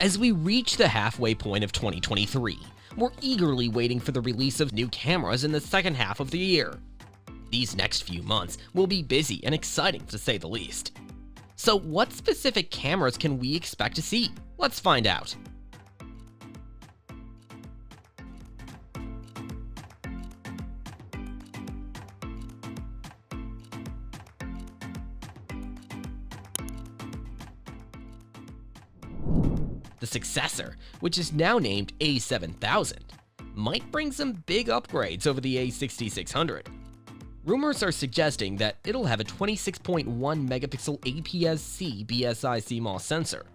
As we reach the halfway point of 2023, we're eagerly waiting for the release of new cameras in the second half of the year. These next few months will be busy and exciting to say the least. So what specific cameras can we expect to see? Let's find out. The successor, which is now named A7000, might bring some big upgrades over the A6600. Rumors are suggesting that it'll have a 26.1 megapixel APS-C BSI CMOS sensor.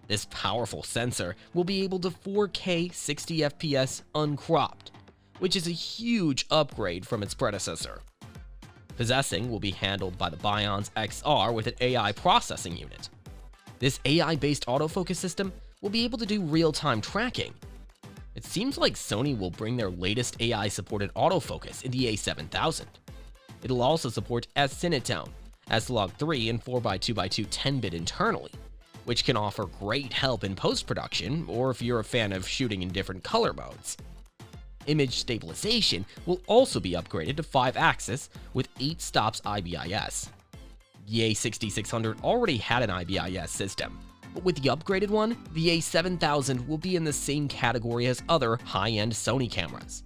This powerful sensor will be able to 4K 60 FPS uncropped, which is a huge upgrade from its predecessor. Possessing will be handled by the Bionz XR with an AI processing unit. This AI-based autofocus system will be able to do real-time tracking. It seems like Sony will bring their latest AI-supported autofocus in the A7000. It'll also support S-Cinetone, S-Log3, and 4x2x2 10-bit internally, which can offer great help in post-production or if you're a fan of shooting in different color modes. Image stabilization will also be upgraded to 5-axis with 8 stops IBIS. The A6600 already had an IBIS system, but with the upgraded one, the A7000 will be in the same category as other high-end Sony cameras.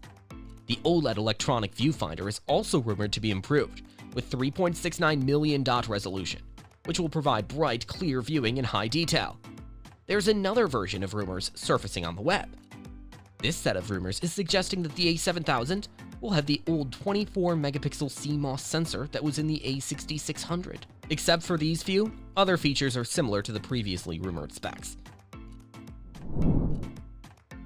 The OLED electronic viewfinder is also rumored to be improved, with 3.69 million dot resolution, which will provide bright, clear viewing in high detail. There's another version of rumors surfacing on the web. This set of rumors is suggesting that the A7000 will have the old 24 megapixel CMOS sensor that was in the A6600. Except for these few, other features are similar to the previously rumored specs.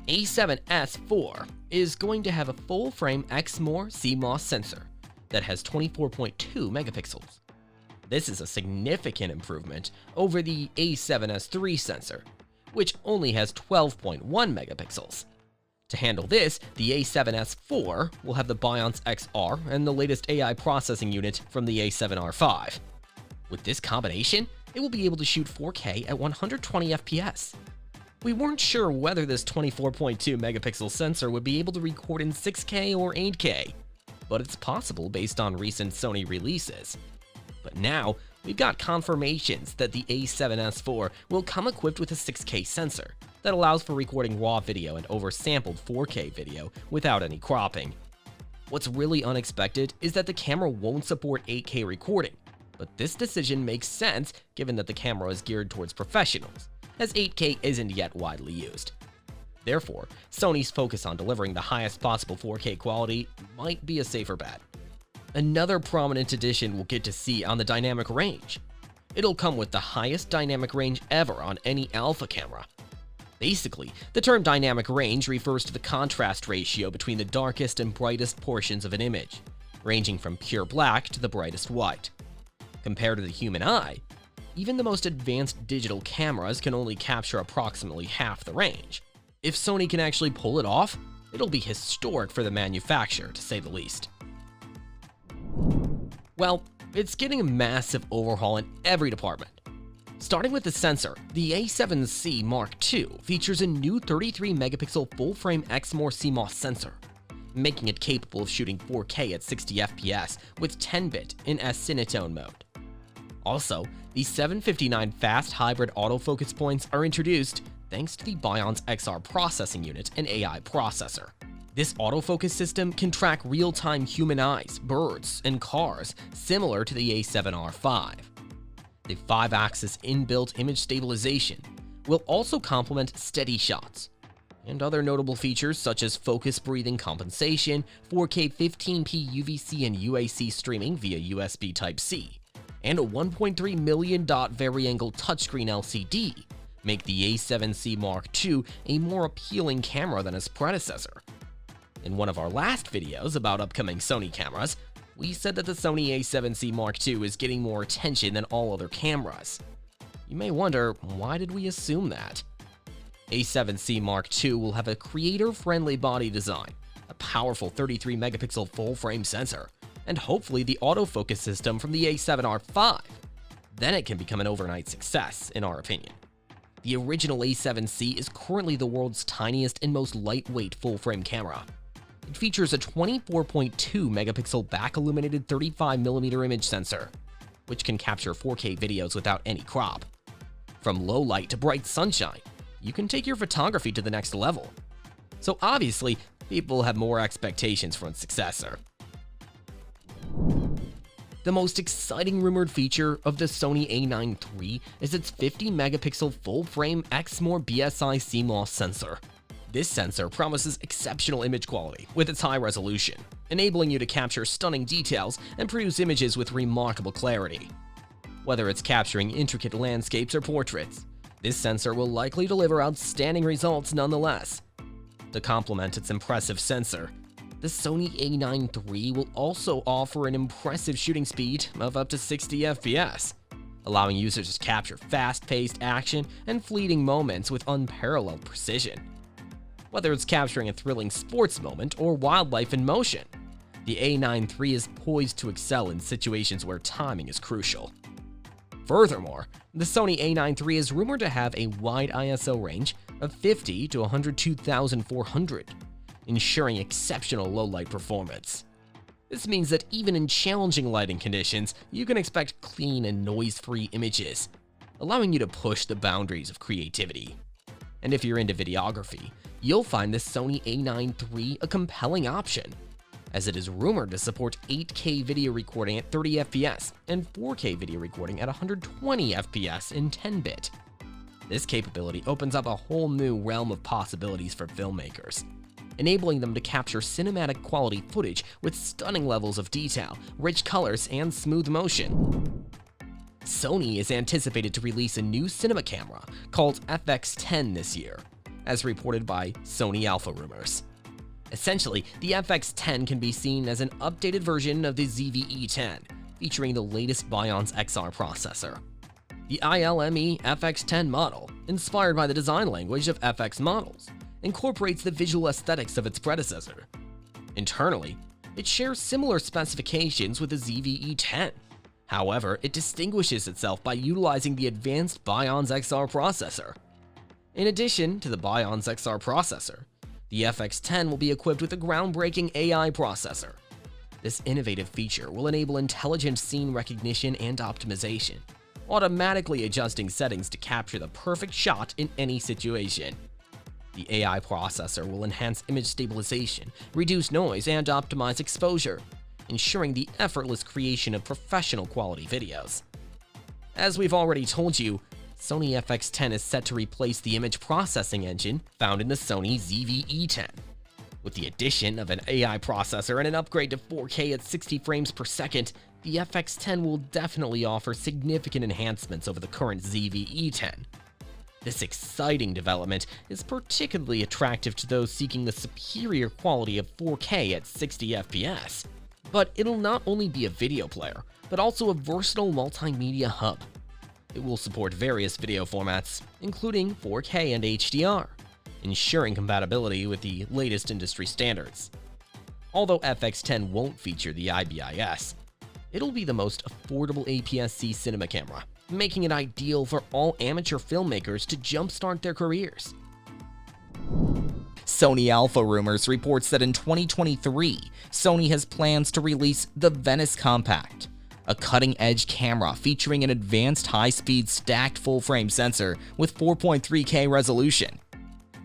A7S IV is going to have a full-frame XMOR CMOS sensor that has 24.2 megapixels. This is a significant improvement over the A7S III sensor, which only has 12.1 megapixels. To handle this, the A7S IV will have the Bionz XR and the latest AI processing unit from the A7R5. With this combination, it will be able to shoot 4K at 120 FPS. We weren't sure whether this 24.2 megapixel sensor would be able to record in 6K or 8K, but it's possible based on recent Sony releases. But now, we've got confirmations that the A7S IV will come equipped with a 6K sensor that allows for recording raw video and oversampled 4K video without any cropping. What's really unexpected is that the camera won't support 8K recording, but this decision makes sense given that the camera is geared towards professionals, as 8K isn't yet widely used. Therefore, Sony's focus on delivering the highest possible 4K quality might be a safer bet. Another prominent addition we'll get to see on the dynamic range. It'll come with the highest dynamic range ever on any alpha camera. Basically, the term dynamic range refers to the contrast ratio between the darkest and brightest portions of an image, ranging from pure black to the brightest white. Compared to the human eye, even the most advanced digital cameras can only capture approximately half the range. If Sony can actually pull it off, it'll be historic for the manufacturer, to say the least. Well, it's getting a massive overhaul in every department. Starting with the sensor, the A7C Mark II features a new 33 megapixel full-frame XMOR CMOS sensor, making it capable of shooting 4K at 60 FPS with 10-bit in S-Cinetone mode. Also, the 759 fast hybrid autofocus points are introduced thanks to the Bionz XR processing unit and AI processor. This autofocus system can track real-time human eyes, birds, and cars similar to the A7R5. The 5-axis inbuilt image stabilization will also complement steady shots, and other notable features such as focus breathing compensation, 4K 15p UVC and UAC streaming via USB Type-C, and a 1.3 million dot vari-angle touchscreen LCD make the A7C Mark II a more appealing camera than its predecessor. In one of our last videos about upcoming Sony cameras, we said that the Sony A7C Mark II is getting more attention than all other cameras. You may wonder, why did we assume that? A7C Mark II will have a creator-friendly body design, a powerful 33 megapixel full-frame sensor, and hopefully the autofocus system from the A7R5. Then it can become an overnight success, in our opinion. The original A7C is currently the world's tiniest and most lightweight full-frame camera. It features a 24.2 megapixel back-illuminated 35mm image sensor, which can capture 4K videos without any crop. From low light to bright sunshine, you can take your photography to the next level. So obviously, people have more expectations from its successor. The most exciting rumored feature of the Sony A93 is its 50 megapixel full-frame XMOR BSI CMOS sensor. This sensor promises exceptional image quality with its high resolution, enabling you to capture stunning details and produce images with remarkable clarity. Whether it's capturing intricate landscapes or portraits, this sensor will likely deliver outstanding results nonetheless. To complement its impressive sensor, the Sony A93 will also offer an impressive shooting speed of up to 60 FPS, allowing users to capture fast-paced action and fleeting moments with unparalleled precision. Whether it's capturing a thrilling sports moment or wildlife in motion, the A93 is poised to excel in situations where timing is crucial. Furthermore, the Sony A93 is rumored to have a wide ISO range of 50 to 102,400, ensuring exceptional low-light performance. This means that even in challenging lighting conditions, you can expect clean and noise-free images, allowing you to push the boundaries of creativity. And if you're into videography, you'll find the Sony A93 a compelling option, as it is rumored to support 8K video recording at 30 FPS and 4K video recording at 120 FPS in 10-bit. This capability opens up a whole new realm of possibilities for filmmakers, enabling them to capture cinematic quality footage with stunning levels of detail, rich colors, and smooth motion. Sony is anticipated to release a new cinema camera called FX10 this year, as reported by Sony Alpha Rumors. Essentially, the FX10 can be seen as an updated version of the ZV-E10, featuring the latest Bionz XR processor. The ILME FX10 model, inspired by the design language of FX models, incorporates the visual aesthetics of its predecessor. Internally, it shares similar specifications with the ZV-E10. However, it distinguishes itself by utilizing the advanced Bionz XR processor. In addition to the Bionz XR processor, the FX10 will be equipped with a groundbreaking AI processor. This innovative feature will enable intelligent scene recognition and optimization, automatically adjusting settings to capture the perfect shot in any situation. The AI processor will enhance image stabilization, reduce noise, and optimize exposure, ensuring the effortless creation of professional quality videos. As we've already told you, Sony FX10 is set to replace the image processing engine found in the Sony ZV-E10. With the addition of an AI processor and an upgrade to 4K at 60 frames per second, the FX10 will definitely offer significant enhancements over the current ZV-E10. This exciting development is particularly attractive to those seeking the superior quality of 4K at 60 FPS. But it'll not only be a video player, but also a versatile multimedia hub. It will support various video formats, including 4K and HDR, ensuring compatibility with the latest industry standards. Although FX10 won't feature the IBIS, it'll be the most affordable APS-C cinema camera, making it ideal for all amateur filmmakers to jumpstart their careers. Sony Alpha Rumors reports that in 2023, Sony has plans to release the Venice Compact, a cutting-edge camera featuring an advanced high-speed stacked full-frame sensor with 4.3K resolution.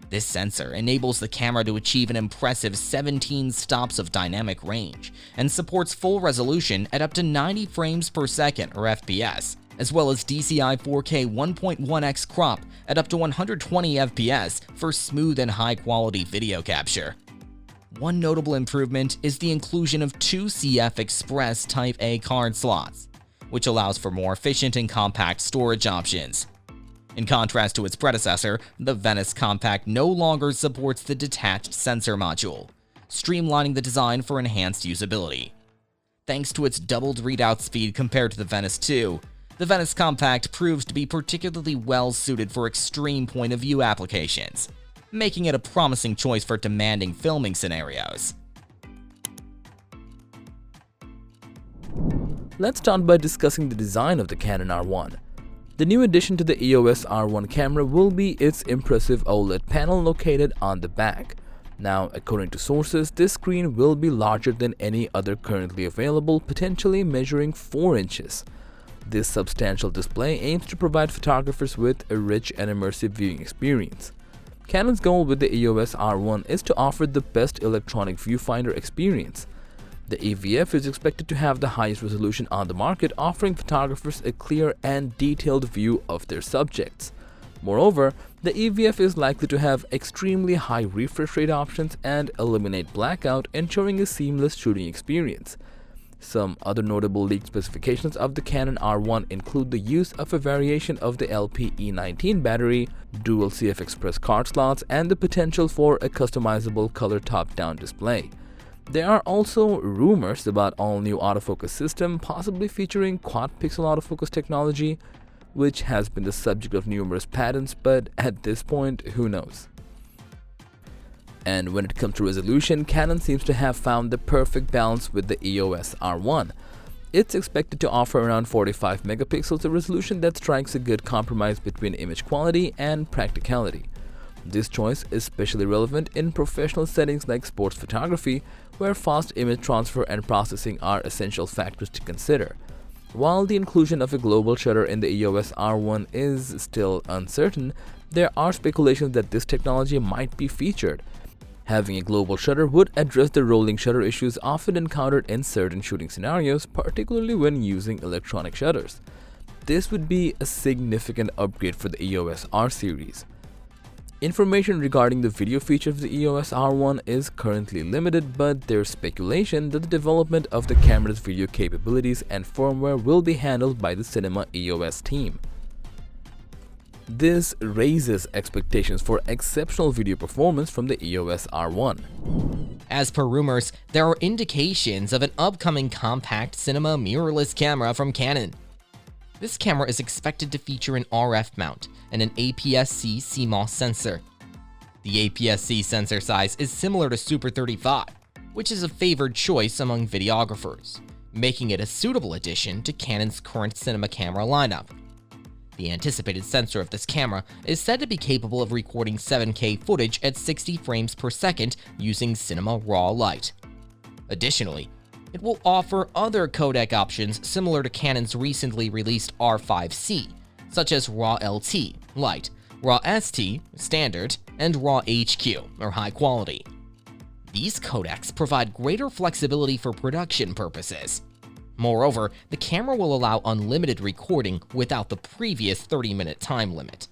This sensor enables the camera to achieve an impressive 17 stops of dynamic range and supports full resolution at up to 90 frames per second or FPS, as well as DCI 4K 1.1x crop at up to 120 FPS for smooth and high-quality video capture. One notable improvement is the inclusion of two CF Express Type A card slots, which allows for more efficient and compact storage options. In contrast to its predecessor, the Venice Compact no longer supports the detached sensor module, streamlining the design for enhanced usability. Thanks to its doubled readout speed compared to the Venice 2, the Venice Compact proves to be particularly well suited for extreme point-of-view applications, making it a promising choice for demanding filming scenarios. Let's start by discussing the design of the Canon R1. The new addition to the EOS R1 camera will be its impressive OLED panel located on the back. Now, according to sources, this screen will be larger than any other currently available, potentially measuring 4 inches. This substantial display aims to provide photographers with a rich and immersive viewing experience. Canon's goal with the EOS R1 is to offer the best electronic viewfinder experience. The EVF is expected to have the highest resolution on the market, offering photographers a clear and detailed view of their subjects. Moreover, the EVF is likely to have extremely high refresh rate options and eliminate blackout, ensuring a seamless shooting experience. Some other notable leaked specifications of the Canon R1 include the use of a variation of the LPE19 battery, dual CF Express card slots, and the potential for a customizable color top-down display. There are also rumors about all-new autofocus system, possibly featuring quad-pixel autofocus technology, which has been the subject of numerous patents, but at this point, who knows? And when it comes to resolution, Canon seems to have found the perfect balance with the EOS R1. It's expected to offer around 45 megapixels, a resolution that strikes a good compromise between image quality and practicality. This choice is especially relevant in professional settings like sports photography, where fast image transfer and processing are essential factors to consider. While the inclusion of a global shutter in the EOS R1 is still uncertain, there are speculations that this technology might be featured. Having a global shutter would address the rolling shutter issues often encountered in certain shooting scenarios, particularly when using electronic shutters. This would be a significant upgrade for the EOS R series. Information regarding the video features of the EOS R1 is currently limited, but there's speculation that the development of the camera's video capabilities and firmware will be handled by the Cinema EOS team. This raises expectations for exceptional video performance from the EOS R1. As per rumors, there are indications of an upcoming compact cinema mirrorless camera from Canon. This camera is expected to feature an RF mount and an APS-C CMOS sensor. The APS-C sensor size is similar to Super 35, which is a favored choice among videographers, making it a suitable addition to Canon's current cinema camera lineup. The anticipated sensor of this camera is said to be capable of recording 7K footage at 60 frames per second using cinema raw light. Additionally, it will offer other codec options similar to Canon's recently released R5C, such as RAW LT, light, RAW ST, standard, and RAW HQ, or high quality. These codecs provide greater flexibility for production purposes. Moreover, the camera will allow unlimited recording without the previous 30-minute time limit.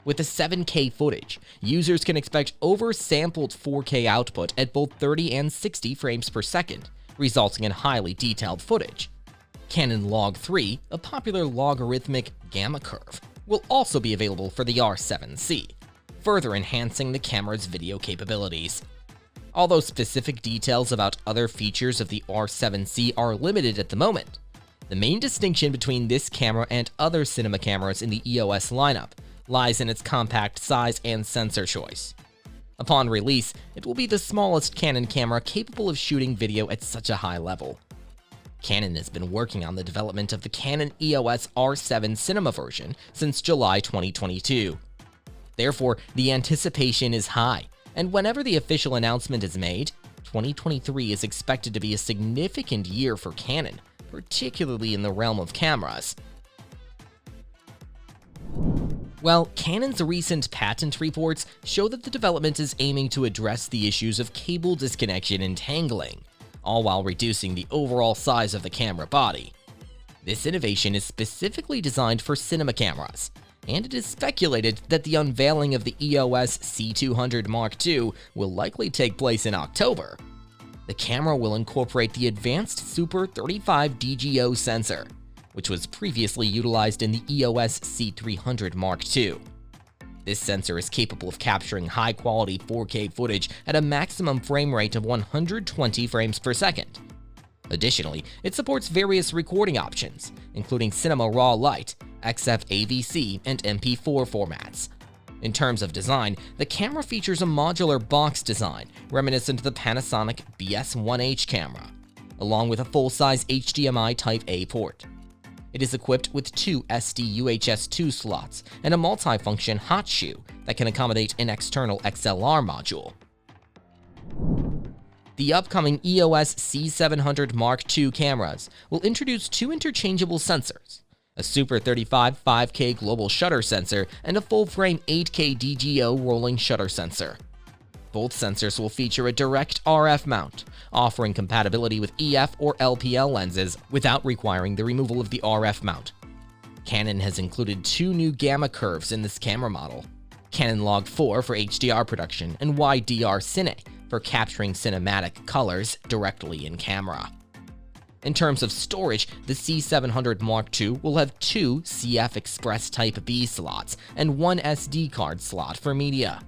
With the 7K footage, users can expect oversampled 4K output at both 30 and 60 frames per second, resulting in highly detailed footage. Canon Log 3, a popular logarithmic gamma curve, will also be available for the R7C, further enhancing the camera's video capabilities. Although specific details about other features of the R7C are limited at the moment, the main distinction between this camera and other cinema cameras in the EOS lineup lies in its compact size and sensor choice. Upon release, it will be the smallest Canon camera capable of shooting video at such a high level. Canon has been working on the development of the Canon EOS R7 cinema version since July 2022. Therefore, the anticipation is high, and whenever the official announcement is made, 2023 is expected to be a significant year for Canon, particularly in the realm of cameras. Well, Canon's recent patent reports show that the development is aiming to address the issues of cable disconnection and tangling, all while reducing the overall size of the camera body. This innovation is specifically designed for cinema cameras, and it is speculated that the unveiling of the EOS C200 Mark II will likely take place in October. The camera will incorporate the advanced Super 35 DGO sensor, which was previously utilized in the EOS C300 Mark II. This sensor is capable of capturing high-quality 4K footage at a maximum frame rate of 120 frames per second. Additionally, it supports various recording options, including Cinema Raw Light, XF-AVC, and MP4 formats. In terms of design, the camera features a modular box design reminiscent of the Panasonic BS1H camera, along with a full-size HDMI Type-A port. It is equipped with two SD UHS-2 slots and a multi-function hot shoe that can accommodate an external XLR module. The upcoming EOS C700 Mark II cameras will introduce two interchangeable sensors, a Super 35 5K global shutter sensor and a full-frame 8K DGO rolling shutter sensor. Both sensors will feature a direct RF mount, offering compatibility with EF or LPL lenses without requiring the removal of the RF mount. Canon has included two new gamma curves in this camera model, Canon Log 4 for HDR production and YDR Cine for capturing cinematic colors directly in camera. In terms of storage, the C700 Mark II will have two CF Express Type B slots and one SD card slot for media.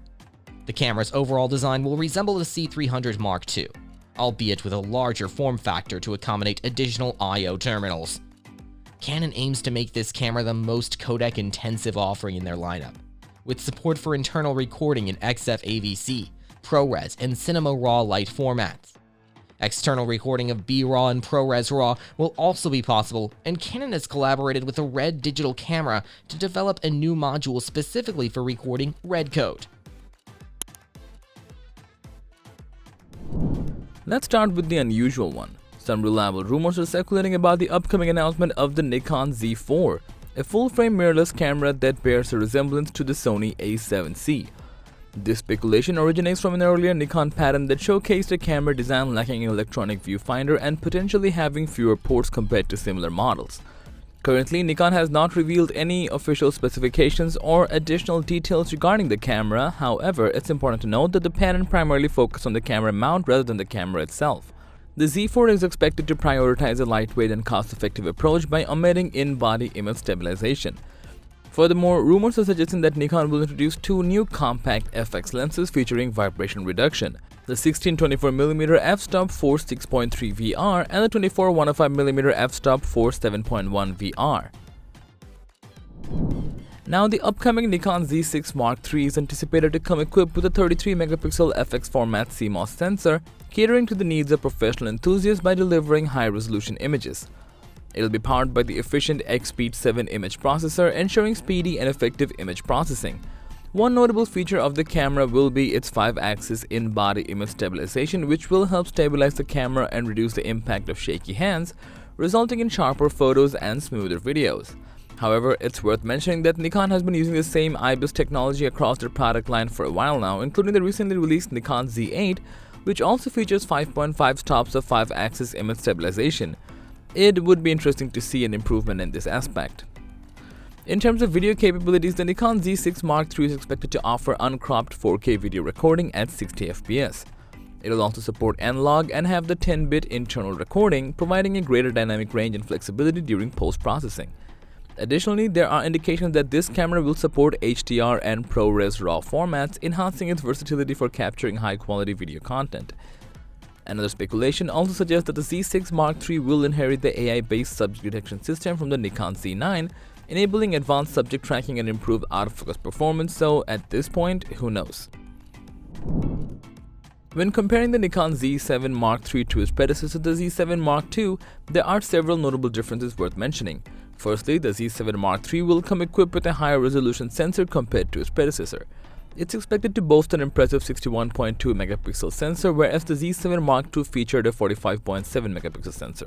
The camera's overall design will resemble the C300 Mark II, albeit with a larger form factor to accommodate additional I/O terminals. Canon aims to make this camera the most codec-intensive offering in their lineup, with support for internal recording in XF-AVC, ProRes, and Cinema Raw Lite formats. External recording of B-RAW and ProRes RAW will also be possible, and Canon has collaborated with a Red digital camera to develop a new module specifically for recording red code. Let's start with the unusual one. Some reliable rumors are circulating about the upcoming announcement of the Nikon Z4, a full-frame mirrorless camera that bears a resemblance to the Sony A7C. This speculation originates from an earlier Nikon patent that showcased a camera design lacking an electronic viewfinder and potentially having fewer ports compared to similar models. Currently, Nikon has not revealed any official specifications or additional details regarding the camera. However, it's important to note that the patent primarily focused on the camera mount rather than the camera itself. The Z4 is expected to prioritize a lightweight and cost-effective approach by omitting in-body image stabilization. Furthermore, rumors are suggesting that Nikon will introduce two new compact FX lenses featuring vibration reduction, the 16-24mm f-stop 4.6.3 VR and the 24-105mm f-stop 4.7.1 VR. Now, the upcoming Nikon Z6 Mark III is anticipated to come equipped with a 33-megapixel FX format CMOS sensor, catering to the needs of professional enthusiasts by delivering high-resolution images. It'll be powered by the efficient X-Speed 7 image processor, ensuring speedy and effective image processing. One notable feature of the camera will be its 5-axis in-body image stabilization, which will help stabilize the camera and reduce the impact of shaky hands, resulting in sharper photos and smoother videos. However, it's worth mentioning that Nikon has been using the same IBIS technology across their product line for a while now, including the recently released Nikon Z8, which also features 5.5 stops of 5-axis image stabilization. It would be interesting to see an improvement in this aspect. In terms of video capabilities, the Nikon Z6 Mark III is expected to offer uncropped 4K video recording at 60 FPS. It will also support analog and have the 10-bit internal recording, providing a greater dynamic range and flexibility during post-processing. Additionally, there are indications that this camera will support HDR and ProRes RAW formats, enhancing its versatility for capturing high-quality video content. Another speculation also suggests that the Z6 Mark III will inherit the AI-based subject detection system from the Nikon Z9, enabling advanced subject tracking and improved autofocus performance, so at this point, who knows? When comparing the Nikon Z7 Mark III to its predecessor, the Z7 Mark II, there are several notable differences worth mentioning. Firstly, the Z7 Mark III will come equipped with a higher resolution sensor compared to its predecessor. It's expected to boast an impressive 61.2 megapixel sensor, whereas the Z7 Mark II featured a 45.7 megapixel sensor.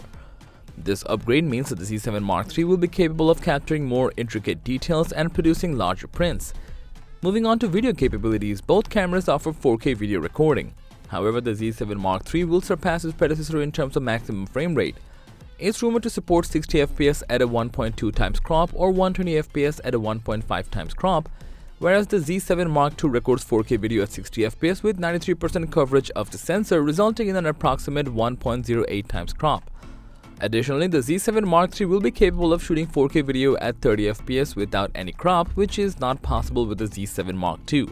This upgrade means that the Z7 Mark III will be capable of capturing more intricate details and producing larger prints. Moving on to video capabilities, both cameras offer 4K video recording. However, the Z7 Mark III will surpass its predecessor in terms of maximum frame rate. It's rumored to support 60 FPS at a 1.2 times crop or 120 FPS at a 1.5 times crop, whereas the Z7 Mark II records 4K video at 60 FPS with 93% coverage of the sensor, resulting in an approximate 1.08 times crop. Additionally, the Z7 Mark III will be capable of shooting 4K video at 30 FPS without any crop, which is not possible with the Z7 Mark II.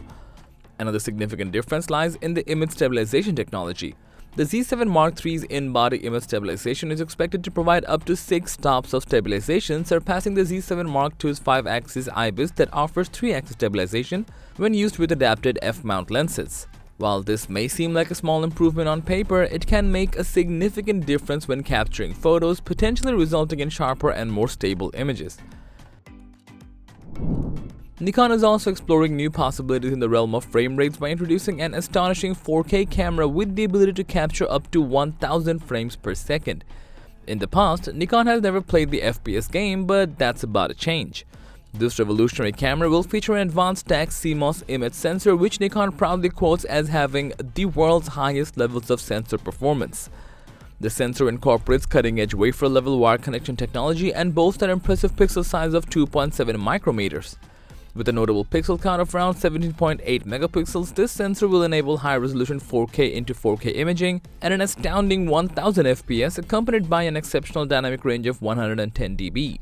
Another significant difference lies in the image stabilization technology. The Z7 Mark III's in-body image stabilization is expected to provide up to 6 stops of stabilization, surpassing the Z7 Mark II's 5-axis IBIS that offers 3-axis stabilization when used with adapted f-mount lenses. While this may seem like a small improvement on paper, it can make a significant difference when capturing photos, potentially resulting in sharper and more stable images. Nikon is also exploring new possibilities in the realm of frame rates by introducing an astonishing 4K camera with the ability to capture up to 1000 frames per second. In the past, Nikon has never played the FPS game, but that's about to change. This revolutionary camera will feature an advanced stacked CMOS image sensor, which Nikon proudly quotes as having the world's highest levels of sensor performance. The sensor incorporates cutting-edge wafer-level wire connection technology and boasts an impressive pixel size of 2.7 micrometers. With a notable pixel count of around 17.8 megapixels, this sensor will enable high-resolution 4K into 4K imaging at an astounding 1000 fps, accompanied by an exceptional dynamic range of 110 dB.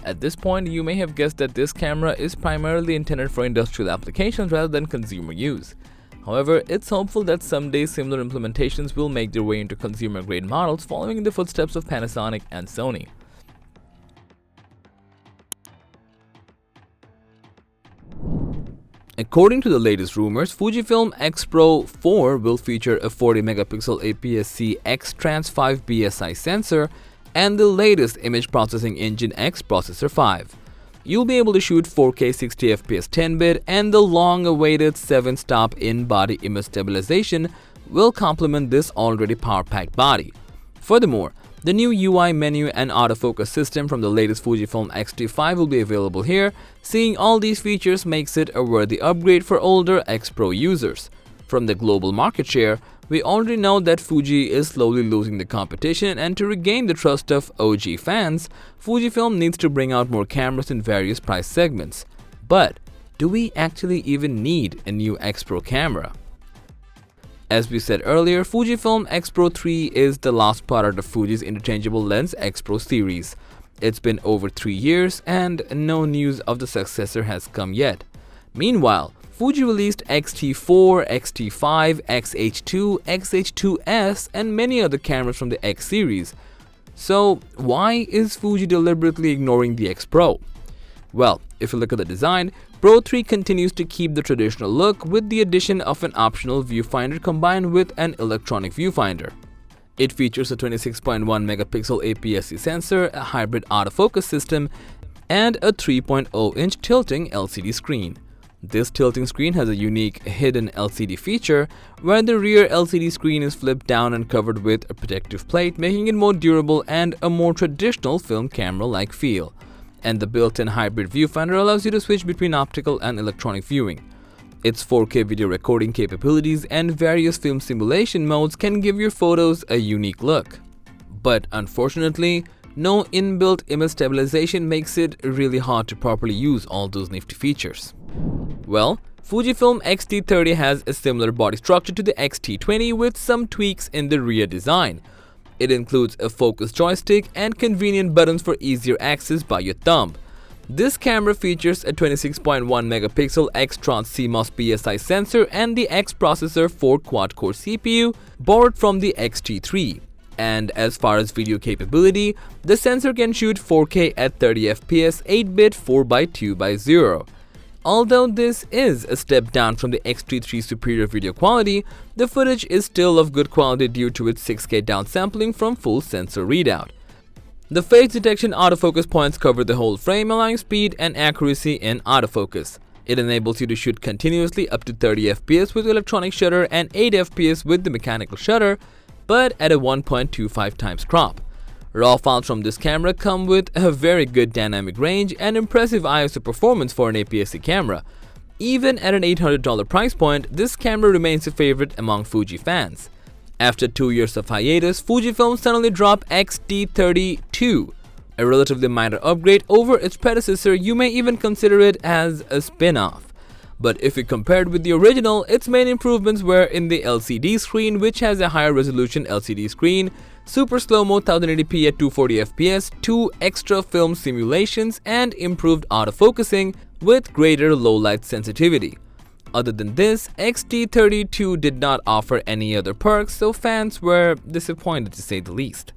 At this point, you may have guessed that this camera is primarily intended for industrial applications rather than consumer use. However, it's hopeful that someday similar implementations will make their way into consumer-grade models, following in the footsteps of Panasonic and Sony. According to the latest rumors, Fujifilm X-Pro 4 will feature a 40-megapixel APS-C X-Trans 5 BSI sensor and the latest image processing engine X Processor 5. You'll be able to shoot 4K 60fps 10-bit, and the long-awaited 7-stop in-body image stabilization will complement this already power-packed body. Furthermore, the new UI menu and autofocus system from the latest Fujifilm X-T5 will be available here. Seeing all these features makes it a worthy upgrade for older X-Pro users. From the global market share, we already know that Fuji is slowly losing the competition, and to regain the trust of OG fans, Fujifilm needs to bring out more cameras in various price segments. But do we actually even need a new X-Pro camera? As we said earlier, Fujifilm X-Pro 3 is the last product of Fuji's interchangeable lens X-Pro series. It's been over 3 years and no news of the successor has come yet. Meanwhile, Fuji released X-T4, X-T5, X-H2, X-H2S and many other cameras from the X series. So why is Fuji deliberately ignoring the X Pro? Well, if you look at the design, Pro 3 continues to keep the traditional look with the addition of an optional viewfinder combined with an electronic viewfinder. It features a 26.1 megapixel APS-C sensor, a hybrid autofocus system, and a 3.0-inch tilting LCD screen. This tilting screen has a unique hidden LCD feature where the rear LCD screen is flipped down and covered with a protective plate, making it more durable and a more traditional film camera-like feel. And the built-in hybrid viewfinder allows you to switch between optical and electronic viewing. Its 4K video recording capabilities and various film simulation modes can give your photos a unique look. But unfortunately, no inbuilt image stabilization makes it really hard to properly use all those nifty features. Well, Fujifilm X-T30 has a similar body structure to the X-T20 with some tweaks in the rear design. It includes a focus joystick and convenient buttons for easier access by your thumb. This camera features a 26.1 megapixel X-Trans CMOS BSI sensor and the X Processor 4 quad-core CPU borrowed from the X-T3. And as far as video capability, the sensor can shoot 4K at 30 fps 8-bit 4x2x0. Although this is a step down from the X-T3's superior video quality, the footage is still of good quality due to its 6K downsampling from full sensor readout. The face detection autofocus points cover the whole frame, allowing speed and accuracy in autofocus. It enables you to shoot continuously up to 30 fps with electronic shutter and 8 fps with the mechanical shutter, but at a 1.25 times crop. Raw files from this camera come with a very good dynamic range and impressive ISO performance for an APS-C camera. Even at an $800 price point, this camera remains a favorite among Fuji fans. After 2 years of hiatus, Fujifilm suddenly dropped X-T30 II, a relatively minor upgrade over its predecessor. You may even consider it as a spin-off. But if you compared with the original, its main improvements were in the LCD screen, which has a higher resolution LCD screen, super slow-mo 1080p at 240 fps, 2 extra film simulations, and improved autofocusing with greater low-light sensitivity. Other than this, X-T30 II did not offer any other perks, so fans were disappointed to say the least.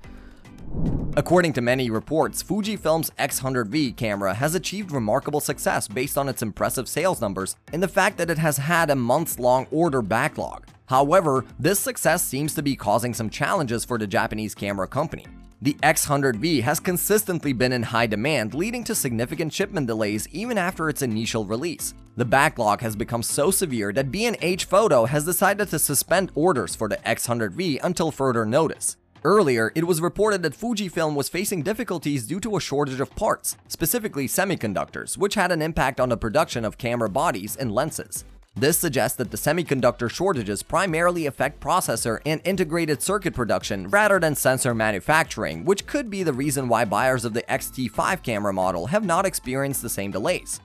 According to many reports, Fujifilm's X100V camera has achieved remarkable success based on its impressive sales numbers and the fact that it has had a months-long order backlog. However, this success seems to be causing some challenges for the Japanese camera company. The X100V has consistently been in high demand, leading to significant shipment delays even after its initial release. The backlog has become so severe that B&H Photo has decided to suspend orders for the X100V until further notice. Earlier, it was reported that Fujifilm was facing difficulties due to a shortage of parts, specifically semiconductors, which had an impact on the production of camera bodies and lenses. This suggests that the semiconductor shortages primarily affect processor and integrated circuit production rather than sensor manufacturing, which could be the reason why buyers of the X-T5 camera model have not experienced the same delays.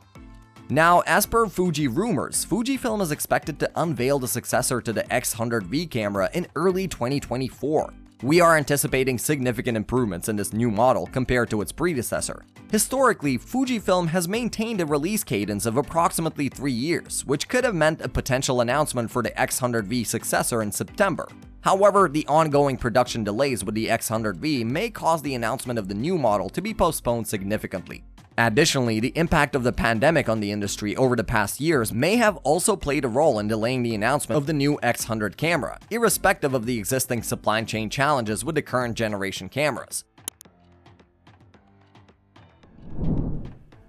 Now, as per Fuji rumors, Fujifilm is expected to unveil the successor to the X100V camera in early 2024. We are anticipating significant improvements in this new model compared to its predecessor. Historically, Fujifilm has maintained a release cadence of approximately 3 years, which could have meant a potential announcement for the X100V successor in September. However, the ongoing production delays with the X100V may cause the announcement of the new model to be postponed significantly. Additionally, the impact of the pandemic on the industry over the past years may have also played a role in delaying the announcement of the new X100 camera, irrespective of the existing supply chain challenges with the current generation cameras.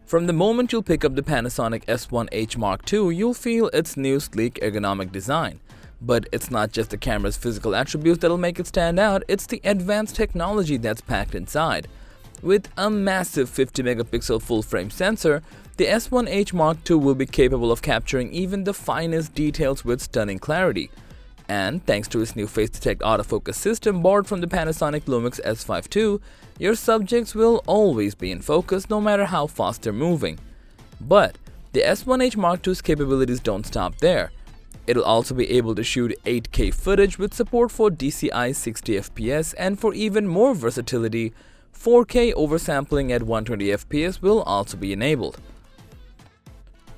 From the moment you'll pick up the Panasonic S1H Mark II, you'll feel its new sleek ergonomic design. But it's not just the camera's physical attributes that'll make it stand out, it's the advanced technology that's packed inside. With a massive 50-megapixel full-frame sensor, the S1H Mark II will be capable of capturing even the finest details with stunning clarity. And thanks to its new Face Detect autofocus system borrowed from the Panasonic Lumix S5 II, your subjects will always be in focus no matter how fast they're moving. But the S1H Mark II's capabilities don't stop there. It'll also be able to shoot 8K footage with support for DCI 60fps, and for even more versatility, 4K oversampling at 120fps will also be enabled.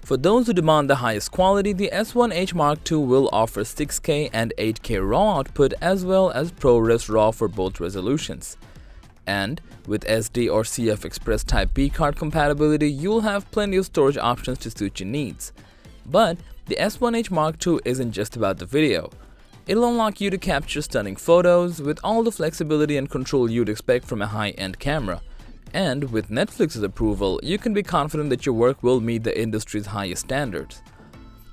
For those who demand the highest quality, the S1H Mark II will offer 6K and 8K RAW output as well as ProRes RAW for both resolutions. And with SD or CF Express Type B card compatibility, you'll have plenty of storage options to suit your needs. But the S1H Mark II isn't just about the video. It'll unlock you to capture stunning photos with all the flexibility and control you'd expect from a high-end camera. And with Netflix's approval, you can be confident that your work will meet the industry's highest standards.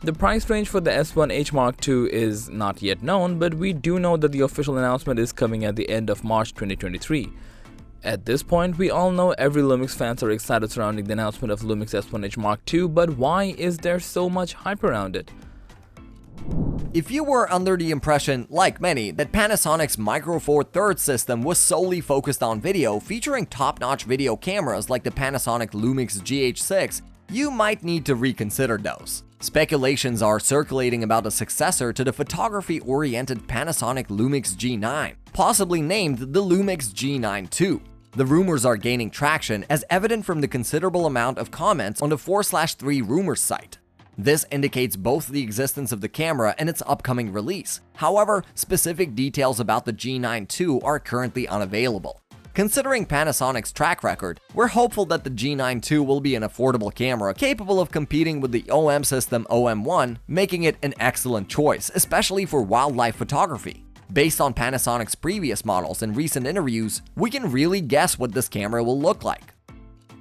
The price range for the S1H Mark II is not yet known, but we do know that the official announcement is coming at the end of March 2023. At this point, we all know every Lumix fans are excited surrounding the announcement of Lumix S1H Mark II, but why is there so much hype around it? If you were under the impression, like many, that Panasonic's Micro Four Thirds system was solely focused on video, featuring top-notch video cameras like the Panasonic Lumix GH6, you might need to reconsider those. Speculations are circulating about a successor to the photography-oriented Panasonic Lumix G9, possibly named the Lumix G92. The rumors are gaining traction, as evident from the considerable amount of comments on the 4/3 rumors site. This indicates both the existence of the camera and its upcoming release. However, specific details about the G92 are currently unavailable. Considering Panasonic's track record, we're hopeful that the G92 will be an affordable camera capable of competing with the OM system OM1, making it an excellent choice, especially for wildlife photography. Based on Panasonic's previous models and recent interviews, we can really guess what this camera will look like.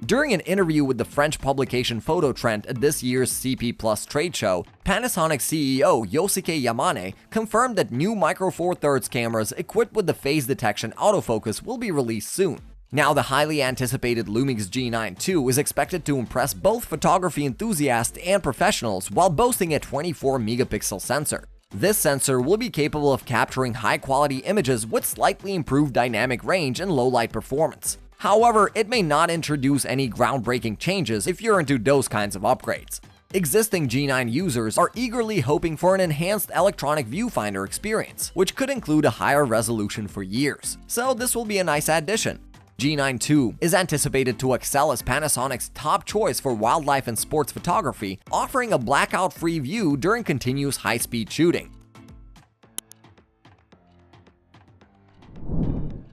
During an interview with the French publication Phototrend at this year's CP Plus trade show, Panasonic CEO Yosuke Yamane confirmed that new Micro Four Thirds cameras equipped with the phase detection autofocus will be released soon. Now, the highly anticipated Lumix G92 is expected to impress both photography enthusiasts and professionals while boasting a 24-megapixel sensor. This sensor will be capable of capturing high-quality images with slightly improved dynamic range and low-light performance. However, it may not introduce any groundbreaking changes if you're into those kinds of upgrades. Existing G9 users are eagerly hoping for an enhanced electronic viewfinder experience, which could include a higher resolution for years. So this will be a nice addition. G92 is anticipated to excel as Panasonic's top choice for wildlife and sports photography, offering a blackout-free view during continuous high-speed shooting.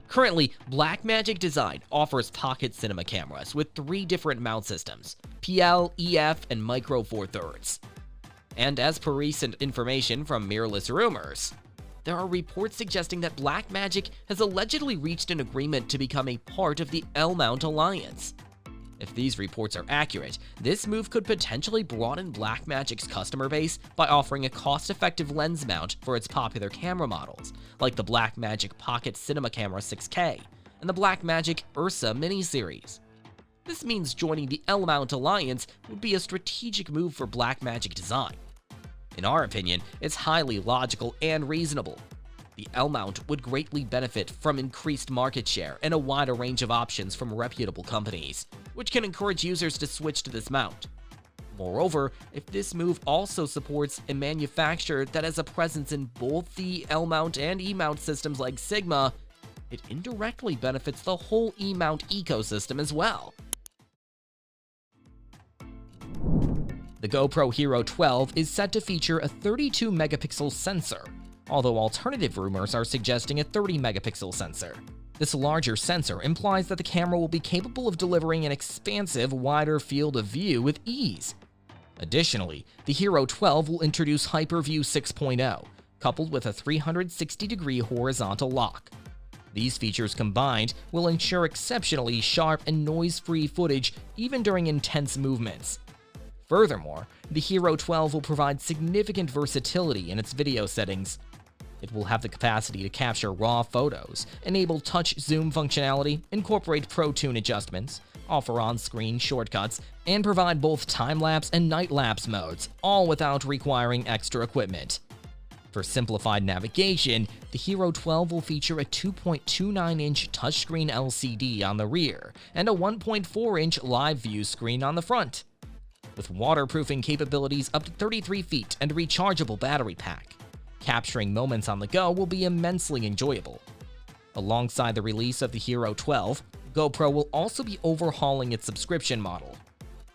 Currently, Blackmagic Design offers pocket cinema cameras with 3 different mount systems: PL, EF, and Micro Four Thirds. And as per recent information from Mirrorless Rumors, there are reports suggesting that Blackmagic has allegedly reached an agreement to become a part of the L-Mount Alliance. If these reports are accurate, this move could potentially broaden Blackmagic's customer base by offering a cost-effective lens mount for its popular camera models, like the Blackmagic Pocket Cinema Camera 6K and the Blackmagic Ursa Mini series. This means joining the L-Mount Alliance would be a strategic move for Blackmagic Design. In our opinion, it's highly logical and reasonable. The L-Mount would greatly benefit from increased market share and a wider range of options from reputable companies, which can encourage users to switch to this mount. Moreover, if this move also supports a manufacturer that has a presence in both the L-Mount and E-Mount systems like Sigma, it indirectly benefits the whole E-Mount ecosystem as well. The GoPro Hero 12 is set to feature a 32-megapixel sensor, although alternative rumors are suggesting a 30-megapixel sensor. This larger sensor implies that the camera will be capable of delivering an expansive, wider field of view with ease. Additionally, the Hero 12 will introduce HyperView 6.0, coupled with a 360-degree horizontal lock. These features combined will ensure exceptionally sharp and noise-free footage even during intense movements. Furthermore, the Hero 12 will provide significant versatility in its video settings. It will have the capacity to capture raw photos, enable touch zoom functionality, incorporate ProTune adjustments, offer on-screen shortcuts, and provide both time-lapse and night-lapse modes, all without requiring extra equipment. For simplified navigation, the Hero 12 will feature a 2.29-inch touchscreen LCD on the rear and a 1.4-inch live view screen on the front. With waterproofing capabilities up to 33 feet and a rechargeable battery pack, capturing moments on the go will be immensely enjoyable. Alongside the release of the Hero 12, GoPro will also be overhauling its subscription model.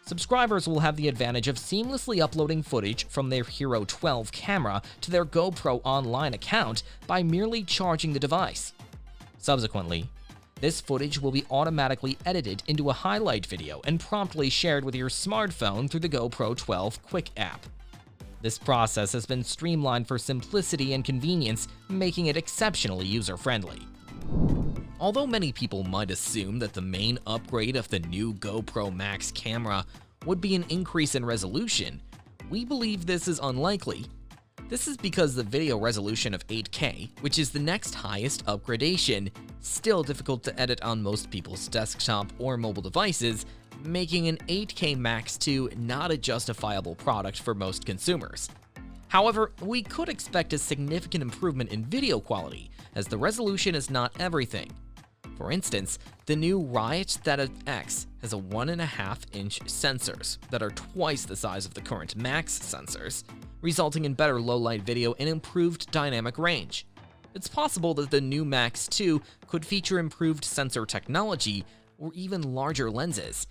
Subscribers will have the advantage of seamlessly uploading footage from their Hero 12 camera to their GoPro Online account by merely charging the device. Subsequently, this footage will be automatically edited into a highlight video and promptly shared with your smartphone through the GoPro 12 Quick app. This process has been streamlined for simplicity and convenience, making it exceptionally user-friendly. Although many people might assume that the main upgrade of the new GoPro Max camera would be an increase in resolution, we believe this is unlikely. This is because the video resolution of 8K, which is the next highest upgradation, still difficult to edit on most people's desktop or mobile devices, making an 8K Max II not a justifiable product for most consumers. However, we could expect a significant improvement in video quality, as the resolution is not everything. For instance, the new Riot Theta X has a 1.5-inch sensors that are twice the size of the current Max sensors, resulting in better low-light video and improved dynamic range. It's possible that the new Max II could feature improved sensor technology or even larger lenses.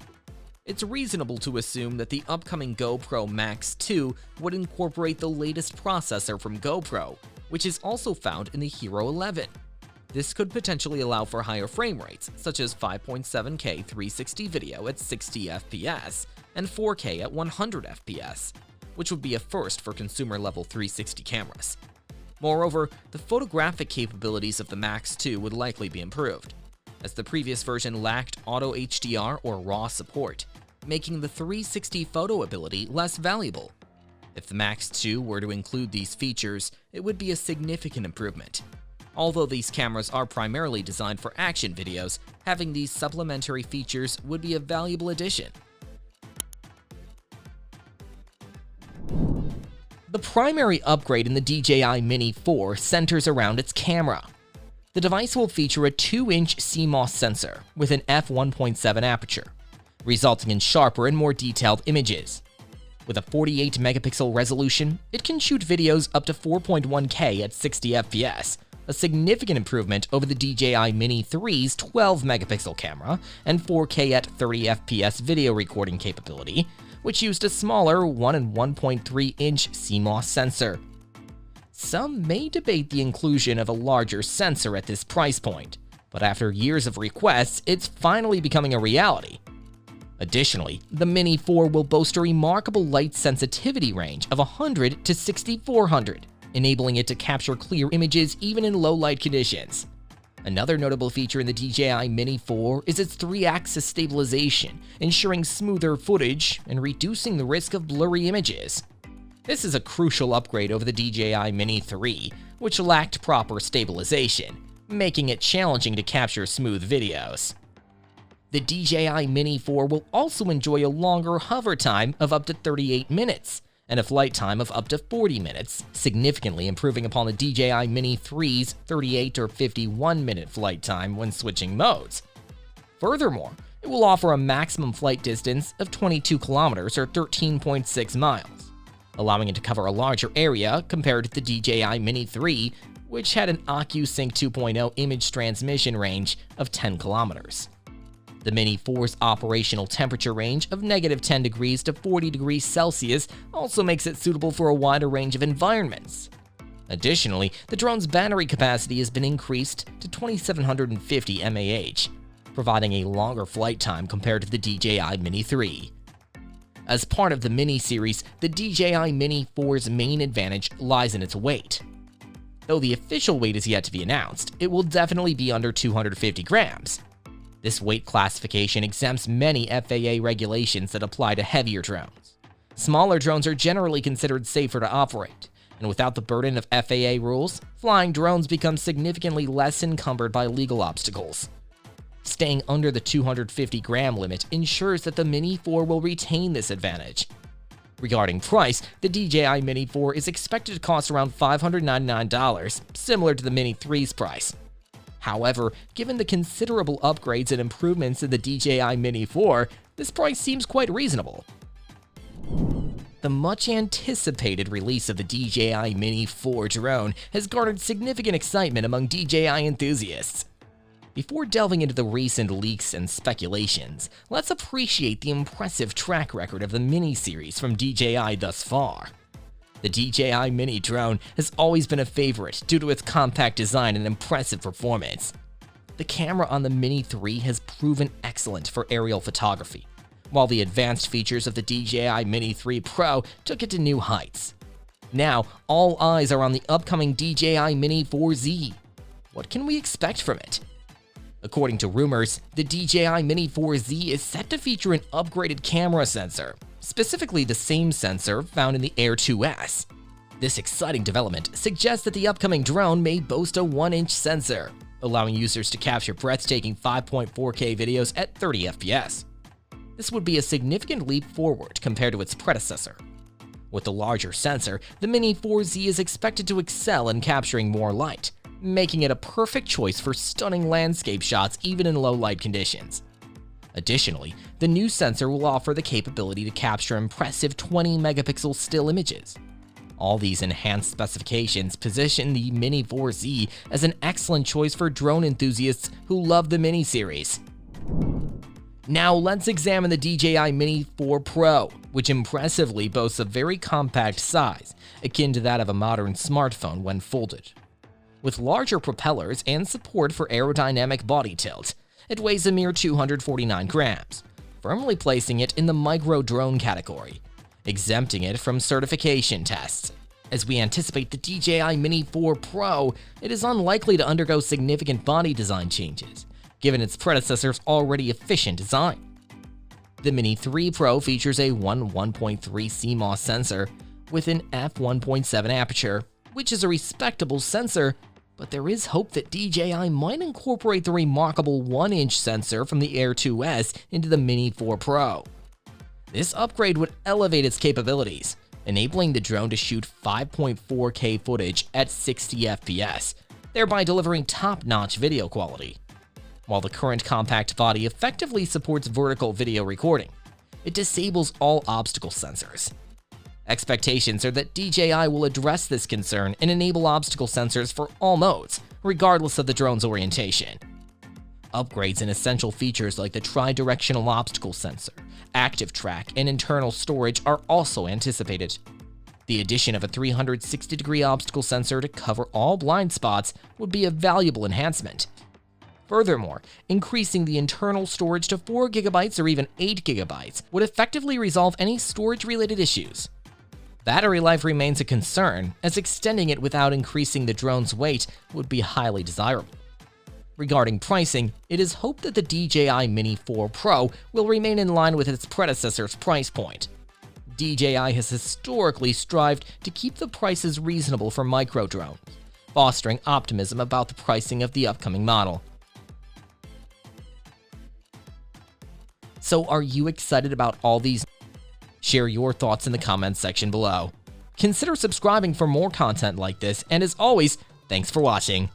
It's reasonable to assume that the upcoming GoPro Max II would incorporate the latest processor from GoPro, which is also found in the Hero 11. This could potentially allow for higher frame rates, such as 5.7K 360 video at 60 FPS and 4K at 100 FPS, which would be a first for consumer-level 360 cameras. Moreover, the photographic capabilities of the Max II would likely be improved, as the previous version lacked auto HDR or RAW support, making the 360 photo ability less valuable. If the Max II were to include these features, it would be a significant improvement. Although these cameras are primarily designed for action videos, having these supplementary features would be a valuable addition. The primary upgrade in the DJI Mini 4 centers around its camera. The device will feature a 2-inch CMOS sensor with an f1.7 aperture, resulting in sharper and more detailed images. With a 48-megapixel resolution, it can shoot videos up to 4.1K at 60 FPS, a significant improvement over the DJI Mini 3's 12-megapixel camera and 4K at 30 FPS video recording capability, which used a smaller 1 and 1.3-inch CMOS sensor. Some may debate the inclusion of a larger sensor at this price point, but after years of requests, it's finally becoming a reality. Additionally, the Mini 4 will boast a remarkable light sensitivity range of 100 to 6400, enabling it to capture clear images even in low light conditions. Another notable feature in the DJI Mini 4 is its 3-axis stabilization, ensuring smoother footage and reducing the risk of blurry images. This is a crucial upgrade over the DJI Mini 3, which lacked proper stabilization, making it challenging to capture smooth videos. The DJI Mini 4 will also enjoy a longer hover time of up to 38 minutes, and a flight time of up to 40 minutes, significantly improving upon the DJI Mini 3's 38 or 51-minute flight time when switching modes. Furthermore, it will offer a maximum flight distance of 22 kilometers or 13.6 miles, allowing it to cover a larger area compared to the DJI Mini 3, which had an OcuSync 2.0 image transmission range of 10 kilometers. The Mini 4's operational temperature range of -10 degrees to 40 degrees Celsius also makes it suitable for a wider range of environments. Additionally, the drone's battery capacity has been increased to 2750 mAh, providing a longer flight time compared to the DJI Mini 3. As part of the Mini series, the DJI Mini 4's main advantage lies in its weight. Though the official weight is yet to be announced, it will definitely be under 250 grams. This weight classification exempts many FAA regulations that apply to heavier drones. Smaller drones are generally considered safer to operate, and without the burden of FAA rules, flying drones become significantly less encumbered by legal obstacles. Staying under the 250-gram limit ensures that the Mini 4 will retain this advantage. Regarding price, the DJI Mini 4 is expected to cost around $599, similar to the Mini 3's price. However, given the considerable upgrades and improvements in the DJI Mini 4, this price seems quite reasonable. The much-anticipated release of the DJI Mini 4 drone has garnered significant excitement among DJI enthusiasts. Before delving into the recent leaks and speculations, let's appreciate the impressive track record of the Mini series from DJI thus far. The DJI Mini drone has always been a favorite due to its compact design and impressive performance. The camera on the Mini 3 has proven excellent for aerial photography, while the advanced features of the DJI Mini 3 Pro took it to new heights. Now, all eyes are on the upcoming DJI Mini 4Z. What can we expect from it? According to rumors, the DJI Mini 4Z is set to feature an upgraded camera sensor, specifically the same sensor found in the Air 2S. This exciting development suggests that the upcoming drone may boast a 1-inch sensor, allowing users to capture breathtaking 5.4K videos at 30 FPS. This would be a significant leap forward compared to its predecessor. With the larger sensor, the Mini 4Z is expected to excel in capturing more light, making it a perfect choice for stunning landscape shots even in low light conditions. Additionally, the new sensor will offer the capability to capture impressive 20-megapixel still images. All these enhanced specifications position the Mini 4Z as an excellent choice for drone enthusiasts who love the Mini series. Now let's examine the DJI Mini 4 Pro, which impressively boasts a very compact size, akin to that of a modern smartphone when folded. With larger propellers and support for aerodynamic body tilt, it weighs a mere 249 grams, firmly placing it in the micro drone category, exempting it from certification tests. As we anticipate the DJI Mini 4 Pro, it is unlikely to undergo significant body design changes, given its predecessor's already efficient design. The Mini 3 Pro features a 1.3 CMOS sensor with an f1.7 aperture, which is a respectable sensor, but there is hope that DJI might incorporate the remarkable 1-inch sensor from the Air 2S into the Mini 4 Pro. This upgrade would elevate its capabilities, enabling the drone to shoot 5.4K footage at 60 FPS, thereby delivering top-notch video quality. While the current compact body effectively supports vertical video recording, it disables all obstacle sensors. Expectations are that DJI will address this concern and enable obstacle sensors for all modes, regardless of the drone's orientation. Upgrades in essential features like the tri-directional obstacle sensor, active track, and internal storage are also anticipated. The addition of a 360-degree obstacle sensor to cover all blind spots would be a valuable enhancement. Furthermore, increasing the internal storage to 4 GB or even 8 GB would effectively resolve any storage-related issues. Battery life remains a concern, as extending it without increasing the drone's weight would be highly desirable. Regarding pricing, it is hoped that the DJI Mini 4 Pro will remain in line with its predecessor's price point. DJI has historically strived to keep the prices reasonable for micro drones, fostering optimism about the pricing of the upcoming model. So are you excited about all these? Share your thoughts in the comments section below. Consider subscribing for more content like this, and as always, thanks for watching.